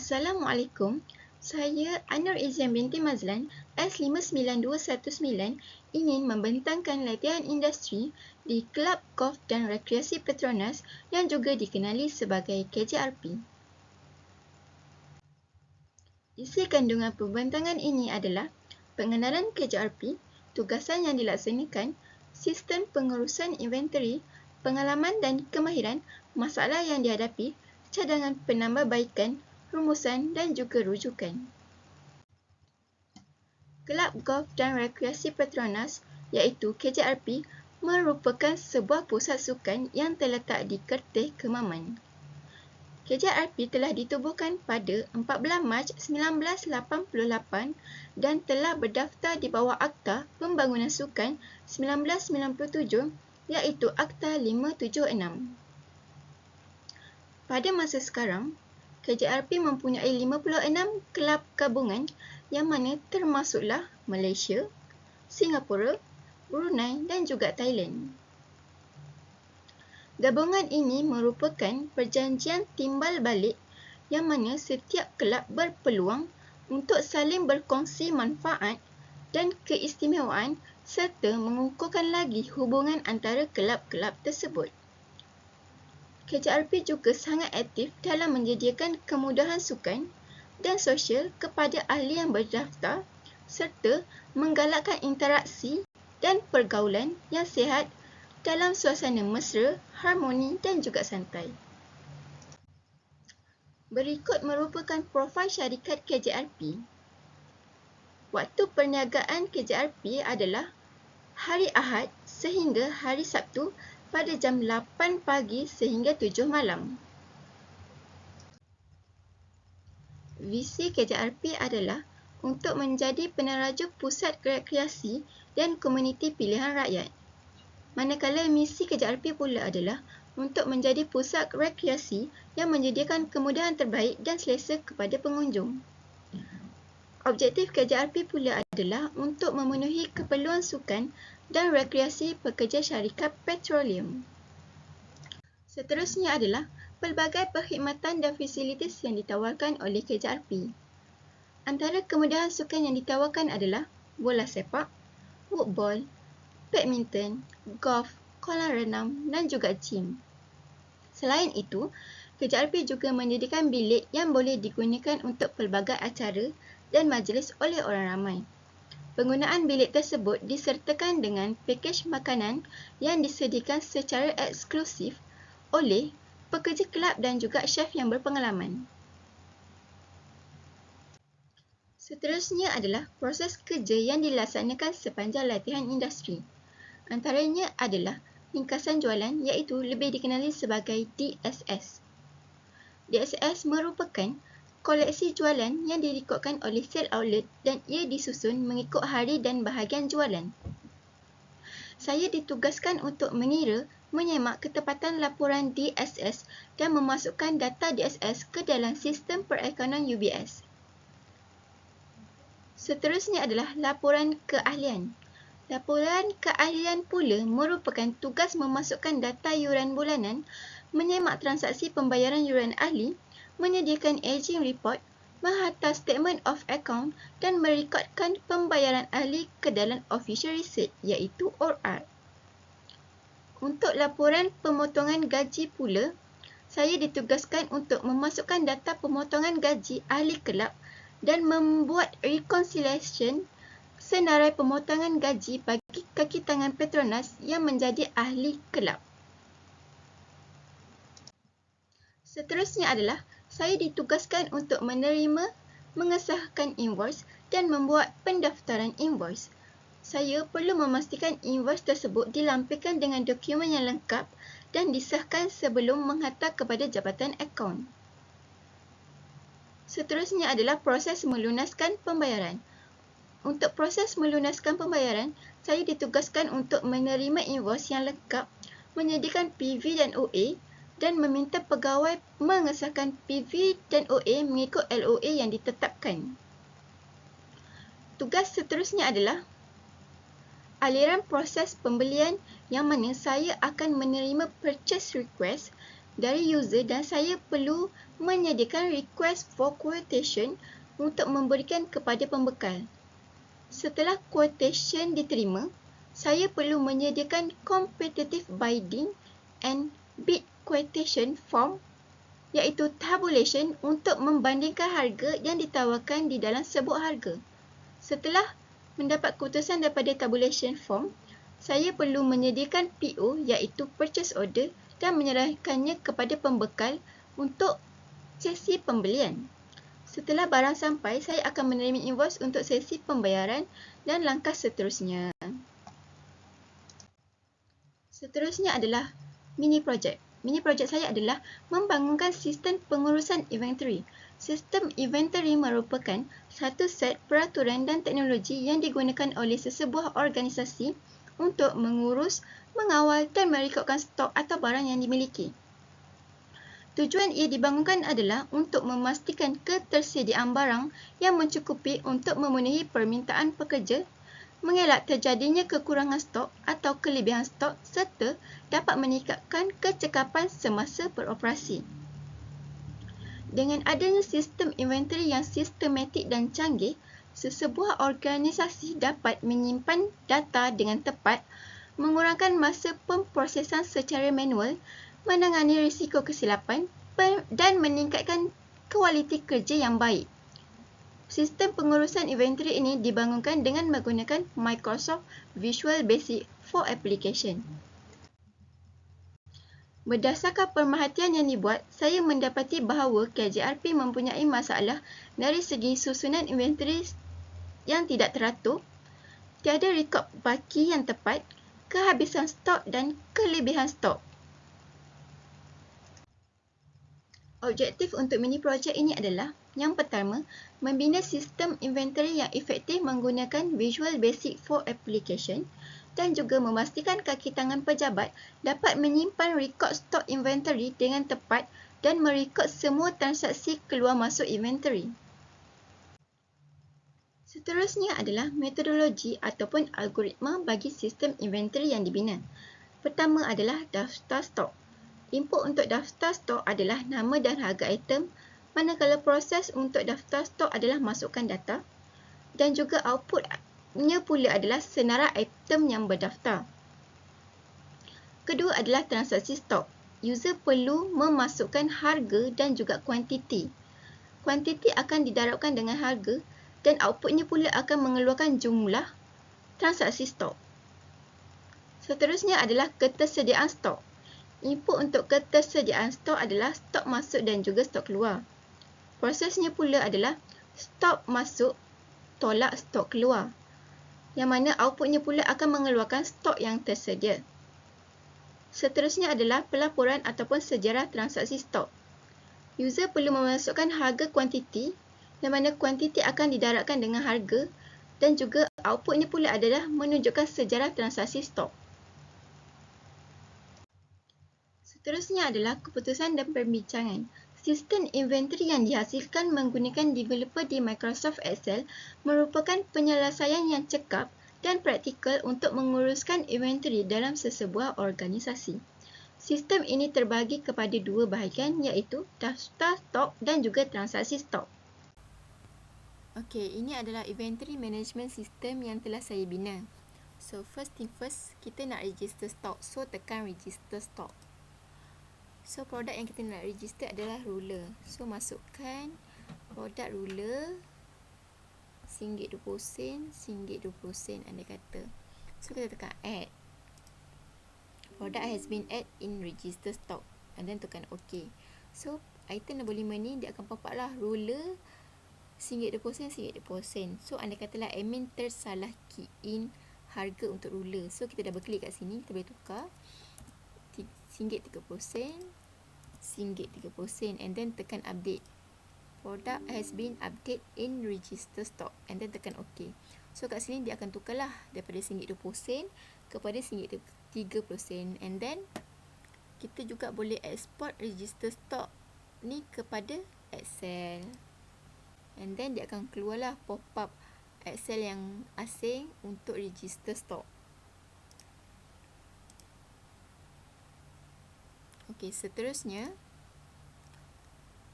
Assalamualaikum. Saya Anur Izian binti Mazlan, S59219, ingin membentangkan latihan industri di Kelab Golf dan Rekreasi Petronas yang juga dikenali sebagai KJRP. Isi kandungan pembentangan ini adalah pengenalan KJRP, tugasan yang dilaksanakan, sistem pengurusan inventory, pengalaman dan kemahiran, masalah yang dihadapi, cadangan penambahbaikan, rumusan dan juga rujukan. Kelab Golf dan Rekreasi Petronas iaitu KJRP merupakan sebuah pusat sukan yang terletak di Kerteh, Kemaman. KJRP telah ditubuhkan pada 14 Mac 1988 dan telah berdaftar di bawah Akta Pembangunan Sukan 1997 iaitu Akta 576. Pada masa sekarang, KJRP mempunyai 56 kelab gabungan yang mana termasuklah Malaysia, Singapura, Brunei dan juga Thailand. Gabungan ini merupakan perjanjian timbal balik yang mana setiap kelab berpeluang untuk saling berkongsi manfaat dan keistimewaan serta mengukuhkan lagi hubungan antara kelab-kelab tersebut. KJRP juga sangat aktif dalam menyediakan kemudahan sukan dan sosial kepada ahli yang berdaftar serta menggalakkan interaksi dan pergaulan yang sihat dalam suasana mesra, harmoni dan juga santai. Berikut merupakan profil syarikat KJRP. Waktu perniagaan KJRP adalah hari Ahad sehingga hari Sabtu pada jam 8 pagi sehingga 7 malam. Visi KJRP adalah untuk menjadi peneraju pusat rekreasi dan komuniti pilihan rakyat. Manakala misi KJRP pula adalah untuk menjadi pusat rekreasi yang menyediakan kemudahan terbaik dan selesa kepada pengunjung. Objektif KJRP pula adalah untuk memenuhi keperluan sukan dan rekreasi pekerja syarikat petroleum. Seterusnya adalah pelbagai perkhidmatan dan fasilitis yang ditawarkan oleh KJRP. Antara kemudahan sukan yang ditawarkan adalah bola sepak, woodball, badminton, golf, kolam renang dan juga gym. Selain itu, KJRP juga menyediakan bilik yang boleh digunakan untuk pelbagai acara dan majlis oleh orang ramai. Penggunaan bilik tersebut disertakan dengan pakej makanan yang disediakan secara eksklusif oleh pekerja kelab dan juga chef yang berpengalaman. Seterusnya adalah proses kerja yang dilaksanakan sepanjang latihan industri. Antaranya adalah ringkasan jualan iaitu lebih dikenali sebagai DSS. DSS merupakan koleksi jualan yang direkodkan oleh sel outlet dan ia disusun mengikut hari dan bahagian jualan. Saya ditugaskan untuk mengira, menyemak ketepatan laporan DSS dan memasukkan data DSS ke dalam sistem perekonomian UBS. Seterusnya adalah laporan keahlian. Laporan keahlian pula merupakan tugas memasukkan data yuran bulanan, menyemak transaksi pembayaran yuran ahli, menyediakan aging report, menghantar statement of account dan merekodkan pembayaran ahli ke dalam official receipt iaitu OR. Untuk laporan pemotongan gaji pula, saya ditugaskan untuk memasukkan data pemotongan gaji ahli kelab dan membuat reconciliation senarai pemotongan gaji bagi kaki tangan Petronas yang menjadi ahli kelab. Seterusnya adalah saya ditugaskan untuk menerima, mengesahkan invoice dan membuat pendaftaran invoice. Saya perlu memastikan invoice tersebut dilampirkan dengan dokumen yang lengkap dan disahkan sebelum menghantar kepada jabatan akaun. Seterusnya adalah proses melunaskan pembayaran. Untuk proses melunaskan pembayaran, saya ditugaskan untuk menerima invoice yang lengkap, menyediakan PV dan OA dan meminta pegawai mengesahkan PV dan OA mengikut LOA yang ditetapkan. Tugas seterusnya adalah aliran proses pembelian yang mana saya akan menerima purchase request dari user dan saya perlu menyediakan request for quotation untuk memberikan kepada pembekal. Setelah quotation diterima, saya perlu menyediakan competitive bidding and bid quotation form iaitu tabulation untuk membandingkan harga yang ditawarkan di dalam sebuah harga. Setelah mendapat keputusan daripada tabulation form, saya perlu menyediakan PO iaitu purchase order dan menyerahkannya kepada pembekal untuk sesi pembelian. Setelah barang sampai, saya akan menerima invoice untuk sesi pembayaran dan langkah seterusnya. Seterusnya adalah mini project. Mini project saya adalah membangunkan sistem pengurusan inventory. Sistem inventory merupakan satu set peraturan dan teknologi yang digunakan oleh sesebuah organisasi untuk mengurus, mengawal dan merekodkan stok atau barang yang dimiliki. Tujuan ia dibangunkan adalah untuk memastikan ketersediaan barang yang mencukupi untuk memenuhi permintaan pekerja, mengelak terjadinya kekurangan stok atau kelebihan stok serta dapat meningkatkan kecekapan semasa beroperasi. Dengan adanya sistem inventory yang sistematik dan canggih, sesebuah organisasi dapat menyimpan data dengan tepat, mengurangkan masa pemprosesan secara manual, menangani risiko kesilapan dan meningkatkan kualiti kerja yang baik. Sistem pengurusan inventory ini dibangunkan dengan menggunakan Microsoft Visual Basic for Application. Berdasarkan pemerhatian yang dibuat, saya mendapati bahawa KJRP mempunyai masalah dari segi susunan inventory yang tidak teratur, tiada rekod baki yang tepat, kehabisan stok dan kelebihan stok. Objektif untuk mini projek ini adalah yang pertama, membina sistem inventory yang efektif menggunakan Visual Basic for Application dan juga memastikan kaki tangan pejabat dapat menyimpan rekod stok inventory dengan tepat dan merekod semua transaksi keluar masuk inventory. Seterusnya adalah metodologi ataupun algoritma bagi sistem inventory yang dibina. Pertama adalah daftar stok. Input untuk daftar stok adalah nama dan harga item, manakala proses untuk daftar stok adalah masukkan data dan juga outputnya pula adalah senarai item yang berdaftar. Kedua adalah transaksi stok. User perlu memasukkan harga dan juga kuantiti. Kuantiti akan didarabkan dengan harga dan outputnya pula akan mengeluarkan jumlah transaksi stok. Seterusnya adalah ketersediaan stok. Input untuk ketersediaan stok adalah stok masuk dan juga stok keluar. Prosesnya pula adalah stok masuk tolak stok keluar, yang mana outputnya pula akan mengeluarkan stok yang tersedia. Seterusnya adalah pelaporan ataupun sejarah transaksi stok. User perlu memasukkan harga kuantiti, yang mana kuantiti akan didarabkan dengan harga dan juga outputnya pula adalah menunjukkan sejarah transaksi stok. Seterusnya adalah keputusan dan perbincangan. Sistem inventory yang dihasilkan menggunakan developer di Microsoft Excel merupakan penyelesaian yang cekap dan praktikal untuk menguruskan inventory dalam sesebuah organisasi. Sistem ini terbahagi kepada dua bahagian iaitu daftar stok dan juga transaksi stok. Okey, ini adalah inventory management system yang telah saya bina. So, first thing first, kita nak register stok. So, tekan register stok. So, produk yang kita nak register adalah ruler. So, masukkan produk ruler RM1.20, RM1.20 andai kata. So, kita tekan add. Product has been add in register stock and then tekan OK. So, item nombor 5 ni dia akan pop up lah ruler RM1.20, RM1.20. So, andai katalah admin tersalah key in harga untuk ruler. So, kita double klik kat sini, kita boleh tukar RM1.30, RM1.30 and then tekan update. Product has been update in register stock and then tekan OK. So kat sini dia akan tukarlah daripada RM1.20 kepada RM1.30 and then kita juga boleh export register stock ni kepada Excel. And then dia akan keluarlah pop-up Excel yang asing untuk register stock. Okey, seterusnya,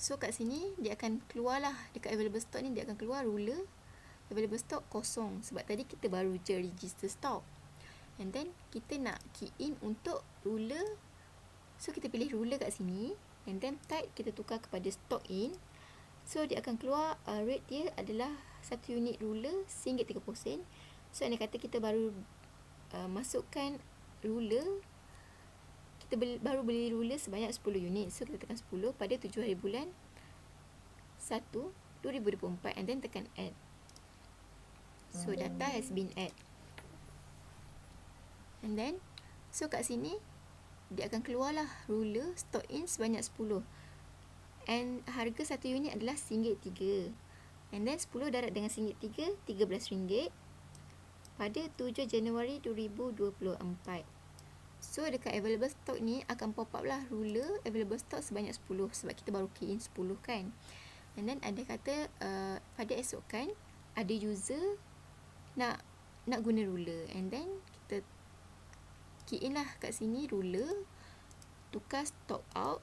so kat sini dia akan keluarlah, dekat available stock ni dia akan keluar ruler, available stock kosong sebab tadi kita baru je register stock. And then kita nak key in untuk ruler, so kita pilih ruler kat sini, and then type kita tukar kepada stock in. So dia akan keluar rate dia adalah 1 unit ruler RM1.30. So andai kata kita baru masukkan ruler, kita baru beli ruler sebanyak 10 unit. So kita tekan 10 pada 7 hari bulan 1 2024 and then tekan add. So data has been add. And then so kat sini dia akan keluarlah ruler stock in sebanyak 10. And harga 1 unit adalah RM1.03. And then 10 darab dengan RM1.03, RM13 pada 7 Januari 2024. So dekat available stock ni akan pop up lah ruler available stock sebanyak 10 sebab kita baru key in 10 kan. And then ada kata pada esokan ada user nak guna ruler, and then kita key in lah kat sini ruler, tukar stock out.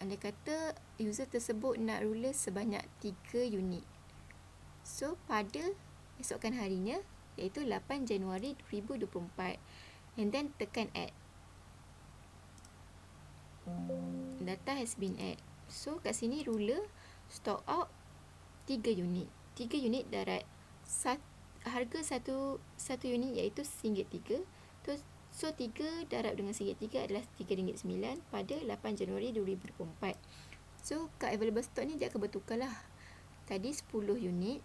Andai kata user tersebut nak ruler sebanyak 3 unit. So pada esokan harinya iaitu 8 Januari 2024, and then tekan add. Data has been add. So kat sini ruler stock out 3 unit. 3 unit darat harga satu unit iaitu RM1.03. So 3 darab dengan RM1.03 adalah RM3.9 pada 8 Januari 2024. So kat available stock ni dia akan bertukar lah. Tadi 10 unit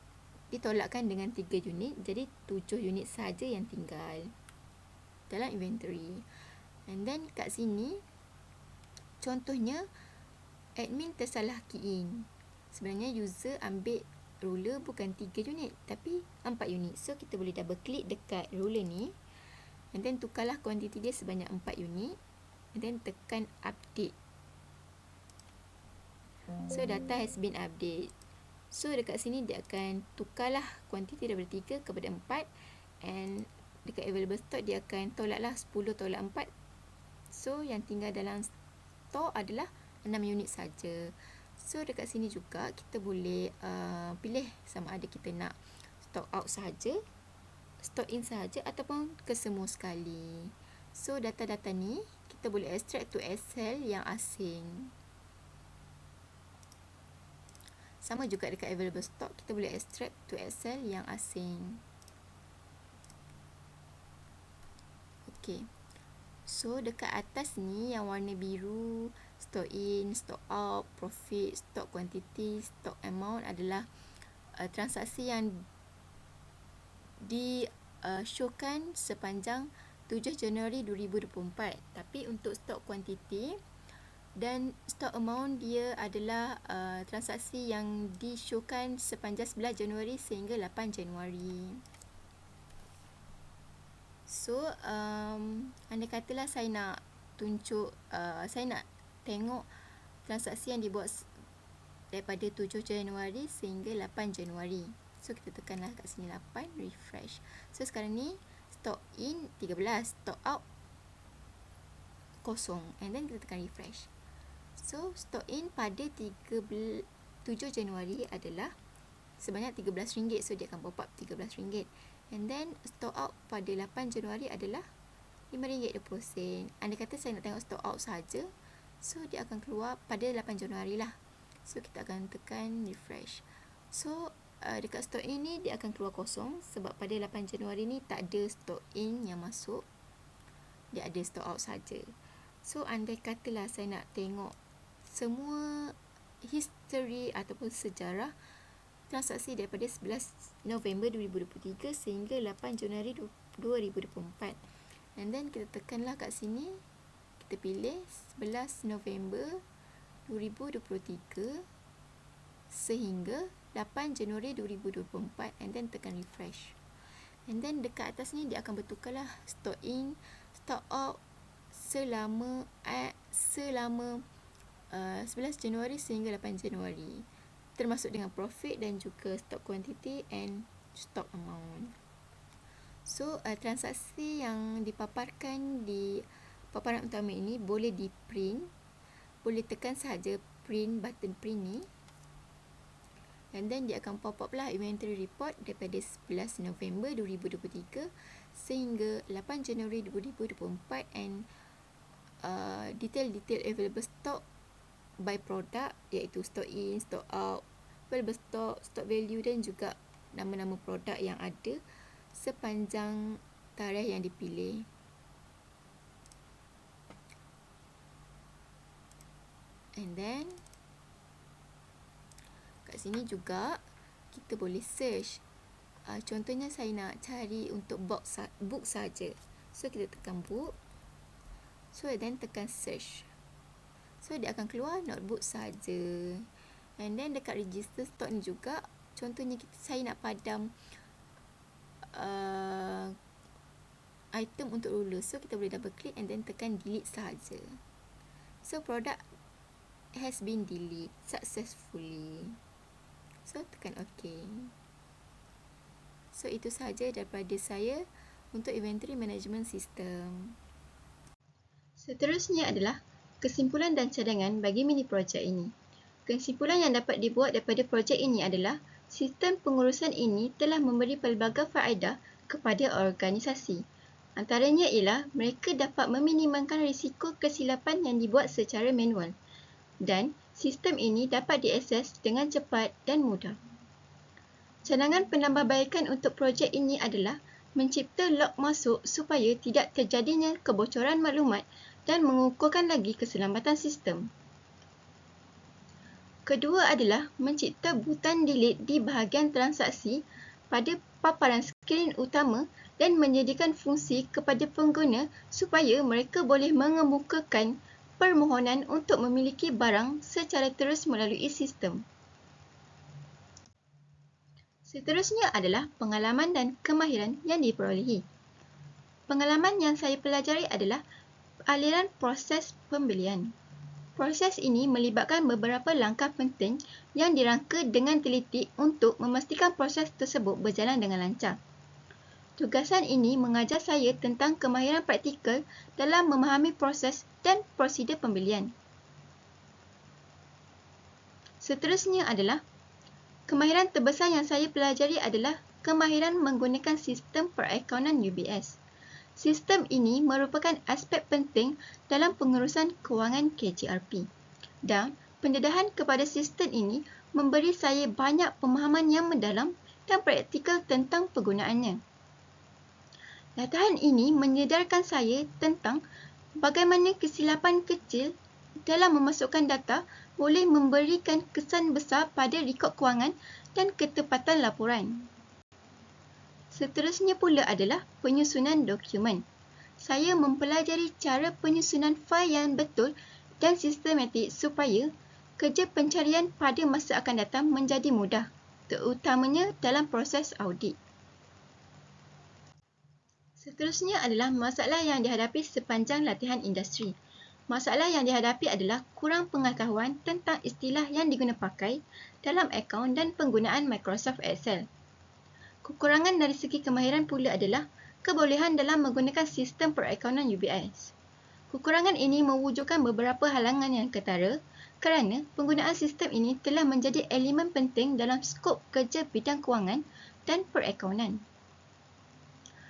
ditolakkan dengan 3 unit, jadi 7 unit saja yang tinggal dalam inventory. And then kat sini contohnya admin tersalah key in. Sebenarnya user ambil ruler bukan 3 unit tapi 4 unit. So kita boleh double klik dekat ruler ni, and then tukarlah kuantiti dia sebanyak 4 unit, and then tekan update. So data has been update. So dekat sini dia akan tukarlah kuantiti daripada 3 kepada 4, and dekat available stock dia akan tolaklah 10 tolak 4. So yang tinggal dalam store adalah 6 unit saja. So dekat sini juga kita boleh pilih sama ada kita nak stock out sahaja, stock in sahaja ataupun kesemua sekali. So data-data ni kita boleh extract to Excel yang asing. Sama juga dekat available stock, kita boleh extract to Excel yang asing. Okay. So dekat atas ni yang warna biru, stock in, stock out, profit, stock quantity, stock amount adalah transaksi yang di-showkan sepanjang 7 Januari 2024. Tapi untuk stock quantity dan stock amount dia adalah transaksi yang di-showkan sepanjang 11 Januari sehingga 8 Januari. So andai katalah saya nak tunjuk, saya nak tengok transaksi yang dibuat daripada 7 Januari sehingga 8 Januari. So kita tekanlah kat sini 8, refresh. So sekarang ni stock in 13, stock out kosong, and then kita tekan refresh. So stock in pada 7 Januari adalah sebanyak RM13. So dia akan pop up RM13. And then stock out pada 8 Januari adalah RM5.20. Andai kata saya nak tengok stock out saja, so dia akan keluar pada 8 Januari lah. So kita akan tekan refresh. So dekat stock in ni dia akan keluar kosong sebab pada 8 Januari ni tak ada stock in yang masuk, dia ada stock out saja. So andai katalah saya nak tengok semua history ataupun sejarah transaksi daripada 11 November 2023 sehingga 8 Januari 2024. And then kita tekanlah kat sini, kita pilih 11 November 2023 sehingga 8 Januari 2024, and then tekan refresh. And then dekat atas ni dia akan bertukarlah stock in, stock out selama 11 Januari sehingga 8 Januari, termasuk dengan profit dan juga stock quantity and stock amount. So transaksi yang dipaparkan di paparan utama ini boleh di print, boleh tekan sahaja print, button print ni, and then dia akan pop up lah inventory report daripada 11 November 2023 sehingga 8 Januari 2024, and detail-detail available stock by product, iaitu stock in, stock out, available stock value, dan juga nama-nama produk yang ada sepanjang tarikh yang dipilih. And then kat sini juga kita boleh search. Contohnya saya nak cari untuk book saja. So kita tekan book. So then tekan search. So dia akan keluar notebook saja. And then dekat register stock ni juga, contohnya saya nak padam item untuk ruler. So kita boleh double click and then tekan delete saja. So product has been deleted successfully. So tekan OK. So itu sahaja daripada saya untuk inventory management system. Seterusnya adalah kesimpulan dan cadangan bagi mini projek ini. Kesimpulan yang dapat dibuat daripada projek ini adalah sistem pengurusan ini telah memberi pelbagai faedah kepada organisasi. Antaranya ialah mereka dapat meminimalkan risiko kesilapan yang dibuat secara manual, dan sistem ini dapat diakses dengan cepat dan mudah. Cadangan penambahbaikan untuk projek ini adalah mencipta log masuk supaya tidak terjadinya kebocoran maklumat dan mengukuhkan lagi keselamatan sistem. Kedua adalah mencipta butang delete di bahagian transaksi pada paparan skrin utama dan menyediakan fungsi kepada pengguna supaya mereka boleh mengemukakan permohonan untuk memiliki barang secara terus melalui sistem. Seterusnya adalah pengalaman dan kemahiran yang diperolehi. Pengalaman yang saya pelajari adalah aliran proses pembelian. Proses ini melibatkan beberapa langkah penting yang dirangka dengan teliti untuk memastikan proses tersebut berjalan dengan lancar. Tugasan ini mengajar saya tentang kemahiran praktikal dalam memahami proses dan prosedur pembelian. Seterusnya adalah kemahiran terbesar yang saya pelajari adalah kemahiran menggunakan sistem perakaunan UBS. Sistem ini merupakan aspek penting dalam pengurusan kewangan KJRP, dan pendedahan kepada sistem ini memberi saya banyak pemahaman yang mendalam dan praktikal tentang penggunaannya. Latihan ini menyedarkan saya tentang bagaimana kesilapan kecil dalam memasukkan data boleh memberikan kesan besar pada rekod kewangan dan ketepatan laporan. Seterusnya pula adalah penyusunan dokumen. Saya mempelajari cara penyusunan fail yang betul dan sistematik supaya kerja pencarian pada masa akan datang menjadi mudah, terutamanya dalam proses audit. Seterusnya adalah masalah yang dihadapi sepanjang latihan industri. Masalah yang dihadapi adalah kurang pengetahuan tentang istilah yang digunapakai dalam akaun dan penggunaan Microsoft Excel. Kekurangan dari segi kemahiran pula adalah kebolehan dalam menggunakan sistem perakaunan UBS. Kekurangan ini mewujudkan beberapa halangan yang ketara kerana penggunaan sistem ini telah menjadi elemen penting dalam skop kerja bidang kewangan dan perakaunan.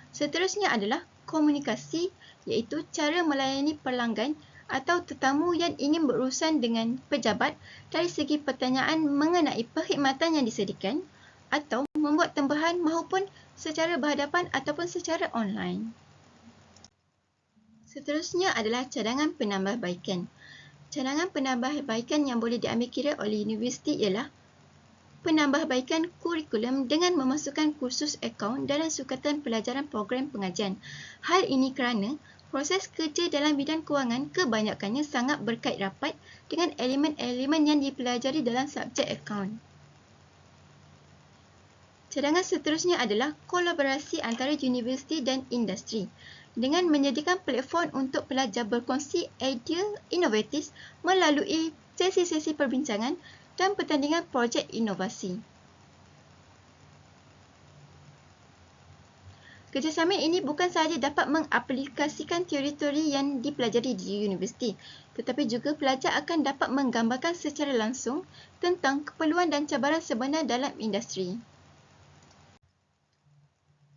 Seterusnya adalah komunikasi, iaitu cara melayani pelanggan atau tetamu yang ingin berurusan dengan pejabat dari segi pertanyaan mengenai perkhidmatan yang disediakan atau membuat tambahan maupun secara berhadapan ataupun secara online. Seterusnya adalah cadangan penambahbaikan. Cadangan penambahbaikan yang boleh diambil kira oleh universiti ialah penambahbaikan kurikulum dengan memasukkan kursus akaun dalam sukatan pelajaran program pengajian. Hal ini kerana proses kerja dalam bidang kewangan kebanyakannya sangat berkait rapat dengan elemen-elemen yang dipelajari dalam subjek akaun. Cadangan seterusnya adalah kolaborasi antara universiti dan industri dengan menyediakan platform untuk pelajar berkongsi idea inovatif melalui sesi-sesi perbincangan dan pertandingan projek inovasi. Kerjasama ini bukan sahaja dapat mengaplikasikan teori-teori yang dipelajari di universiti, tetapi juga pelajar akan dapat menggambarkan secara langsung tentang keperluan dan cabaran sebenar dalam industri.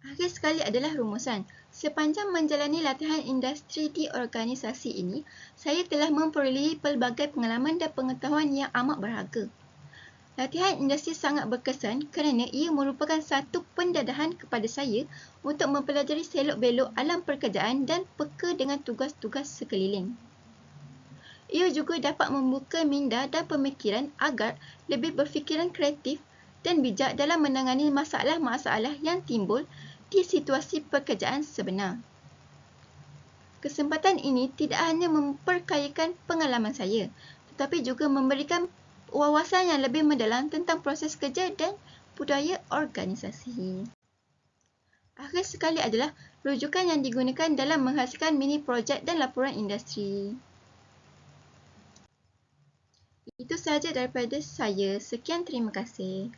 Akhir sekali adalah rumusan. Sepanjang menjalani latihan industri di organisasi ini, saya telah memperolehi pelbagai pengalaman dan pengetahuan yang amat berharga. Latihan industri sangat berkesan kerana ia merupakan satu pendedahan kepada saya untuk mempelajari selok-belok alam pekerjaan dan peka dengan tugas-tugas sekeliling. Ia juga dapat membuka minda dan pemikiran agar lebih berfikiran kreatif dan bijak dalam menangani masalah-masalah yang timbul di situasi pekerjaan sebenar. Kesempatan ini tidak hanya memperkayakan pengalaman saya, tetapi juga memberikan wawasan yang lebih mendalam tentang proses kerja dan budaya organisasi. Akhir sekali adalah rujukan yang digunakan dalam menghasilkan mini projek dan laporan industri. Itu sahaja daripada saya. Sekian, terima kasih.